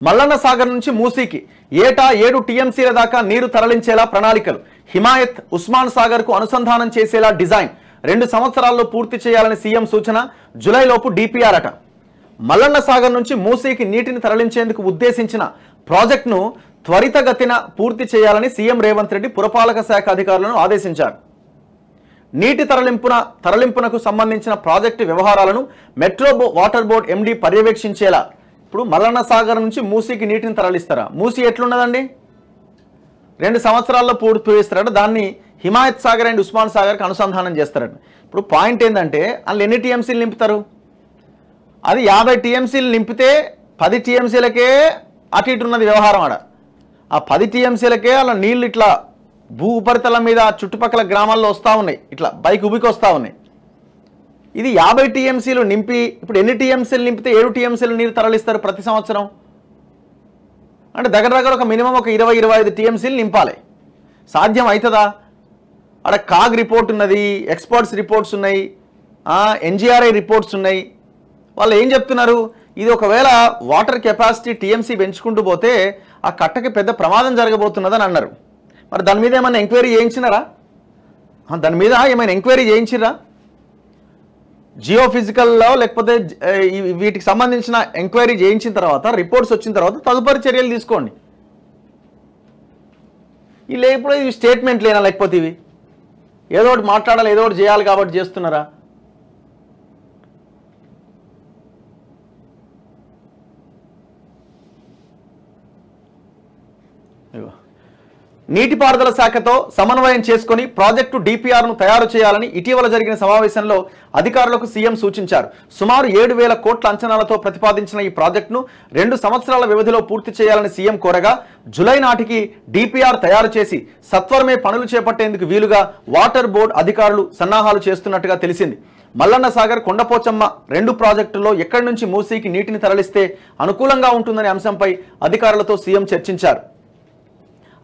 మల్లన్న సాగర్ నుంచి మూసీకి ఏటా 7 టీఎంసీల దాకా నీరు తరలించేలా ప్రణాళికలు. హిమాయత్ ఉస్మాన్ సాగర్ కు అనుసంధానం చేసేలా డిజైన్. 2 సంవత్సరాల్లో పూర్తి చేయాలని సీఎం సూచన. జూలైలోపు డిపిఆర్ అట. మల్లన్న సాగర్ నుంచి మూసీకి నీటిని తరలించేందుకు ఉద్దేశించిన ప్రాజెక్టును త్వరితగతిన పూర్తి చేయాలని సీఎం రేవంత్ రెడ్డి పురపాలక శాఖ అధికారులను ఆదేశించారు. నీటి తరలింపునకు సంబంధించిన ప్రాజెక్టు వ్యవహారాలను మెట్రో వాటర్ బోర్డు ఎండీ పర్యవేక్షించేలా. ఇప్పుడు మల్లన్న సాగర్ నుంచి మూసీకి నీటిని తరలిస్తారా? మూసీ ఎట్లున్నదండి? 2 సంవత్సరాల్లో పూర్తి చేస్తారట. దాన్ని హిమాయత్ సాగర్ అండ్ ఉస్మాన్ సాగర్కి అనుసంధానం చేస్తారట. ఇప్పుడు పాయింట్ ఏంటంటే అందులో ఎన్ని టీఎంసీలు నింపుతారు? అది 50 టీఎంసీలు నింపితే 10 టీఎంసీలకే అటు ఇటు ఉన్నది వ్యవహారం. ఆడ ఆ 10 టీఎంసీలకే అలా నీళ్ళు ఇట్లా భూ ఉపరితలం మీద చుట్టుపక్కల గ్రామాల్లో వస్తూ ఉన్నాయి, ఇట్లా బైక్ ఉబికి వస్తూ ఉన్నాయి. ఇది 50 టీఎంసీలు నింపి ఇప్పుడు ఎన్ని టీఎంసీలు నింపితే 7 టీఎంసీలు నీరు తరలిస్తారు ప్రతి సంవత్సరం? అంటే దగ్గర ఒక మినిమం ఒక 20-25 టీఎంసీలు నింపాలి. సాధ్యం అవుతుందా? అక్కడ కాగ్ రిపోర్ట్ ఉన్నది, ఎక్స్పర్ట్స్ రిపోర్ట్స్ ఉన్నాయి, ఎన్జిఆర్ఐ రిపోర్ట్స్ ఉన్నాయి. వాళ్ళు ఏం చెప్తున్నారు? ఇది ఒకవేళ వాటర్ కెపాసిటీ టీఎంసీ పెంచుకుంటూ పోతే ఆ కట్టకి పెద్ద ప్రమాదం జరగబోతున్నదని అన్నారు. మరి దాని మీద ఏమైనా ఎంక్వైరీ చేయించినారా? దాని మీద ఏమైనా ఎంక్వైరీ చేయించిరా? జియోఫిజికల్లో లేకపోతే వీటికి సంబంధించిన ఎంక్వైరీ చేయించిన తర్వాత రిపోర్ట్స్ వచ్చిన తర్వాత తదుపరి చర్యలు తీసుకోండి. ఈ లేకపోతే ఇవి స్టేట్మెంట్ లేనా? లేకపోతే ఇవి ఏదో ఒకటి మాట్లాడాలి, ఏదో ఒకటి చేయాలి కాబట్టి చేస్తున్నారా? నీటిపారుదల శాఖతో సమన్వయం చేసుకుని ప్రాజెక్టు డిపిఆర్ను తయారు చేయాలని ఇటీవల జరిగిన సమావేశంలో అధికారులకు సీఎం సూచించారు. సుమారు 7,000 కోట్ల అంచనాలతో ప్రతిపాదించిన ఈ ప్రాజెక్టును 2 సంవత్సరాల వ్యవధిలో పూర్తి చేయాలని సీఎం కోరగా, జూలై నాటికి డిపిఆర్ తయారు చేసి సత్వరమే పనులు చేపట్టేందుకు వీలుగా వాటర్ బోర్డు అధికారులు సన్నాహాలు చేస్తున్నట్టుగా తెలిసింది. మల్లన్న సాగర్, కొండపోచమ్మ 2 ప్రాజెక్టుల్లో ఎక్కడి నుంచి మూసీకి నీటిని తరలిస్తే అనుకూలంగా ఉంటుందనే అంశంపై అధికారులతో సీఎం చర్చించారు.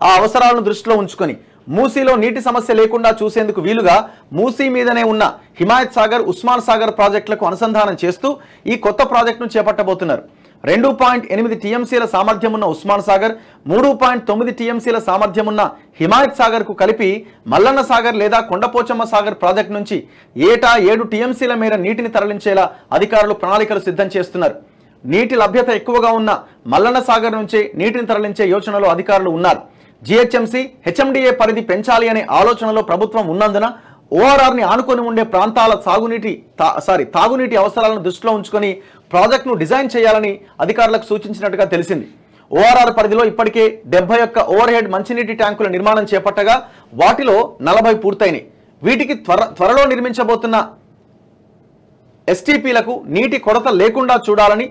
ఆ అవసరాలను దృష్టిలో ఉంచుకొని మూసీలో నీటి సమస్య లేకుండా చూసేందుకు వీలుగా మూసీ మీదనే ఉన్న హిమాయత్ సాగర్, ఉస్మాన్ సాగర్ ప్రాజెక్టులకు అనుసంధానం చేస్తూ ఈ కొత్త ప్రాజెక్టును చేపట్టబోతున్నారు. 2.8 టీఎంసీల సామర్థ్యం ఉన్న ఉస్మాన్ సాగర్, 3.9 టీఎంసీల సామర్థ్యం ఉన్న హిమాయత్ సాగర్కు కలిపి మల్లన్న సాగర్ లేదా కొండపోచమ్మ సాగర్ ప్రాజెక్టు నుంచి ఏటా 7 టీఎంసీల మేర నీటిని తరలించేలా అధికారులు ప్రణాళికలు సిద్ధం చేస్తున్నారు. నీటి లభ్యత ఎక్కువగా ఉన్న మల్లన్న సాగర్ నుంచే నీటిని తరలించే యోచనలో అధికారులు ఉన్నారు. జిహెచ్ఎంసీ, హెచ్ఎండిఏ పరిధి పెంచాలి అనే ఆలోచనలో ప్రభుత్వం ఉన్నందున ఓఆర్ఆర్ని ఆనుకొని ఉండే ప్రాంతాల తాగునీటి అవసరాలను దృష్టిలో ఉంచుకొని ప్రాజెక్టును డిజైన్ చేయాలని అధికారులకు సూచించినట్టుగా తెలిసింది. ఓఆర్ఆర్ పరిధిలో ఇప్పటికే 71 ఓవర్ హెడ్ మంచినీటి ట్యాంకుల నిర్మాణం చేపట్టగా వాటిలో 40 పూర్తయినాయి. వీటికి త్వరలో నిర్మించబోతున్న ఎస్టీపీలకు నీటి కొరత లేకుండా చూడాలని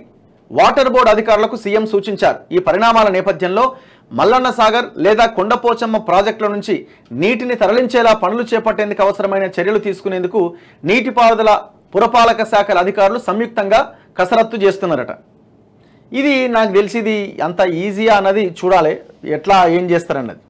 వాటర్ బోర్డు అధికారులకు సీఎం సూచించారు. ఈ పరిణామాల నేపథ్యంలో మల్లన్న సాగర్ లేదా కొండపోచమ్మ ప్రాజెక్టుల నుంచి నీటిని తరలించేలా పనులు చేపట్టేందుకు అవసరమైన చర్యలు తీసుకునేందుకు నీటిపారుదల, పురపాలక శాఖల అధికారులు సంయుక్తంగా కసరత్తు చేస్తున్నారట. ఇది నాకు తెలిసి ఇది అంత ఈజీయా అన్నది చూడాలి, ఎట్లా ఏం చేస్తారన్నది.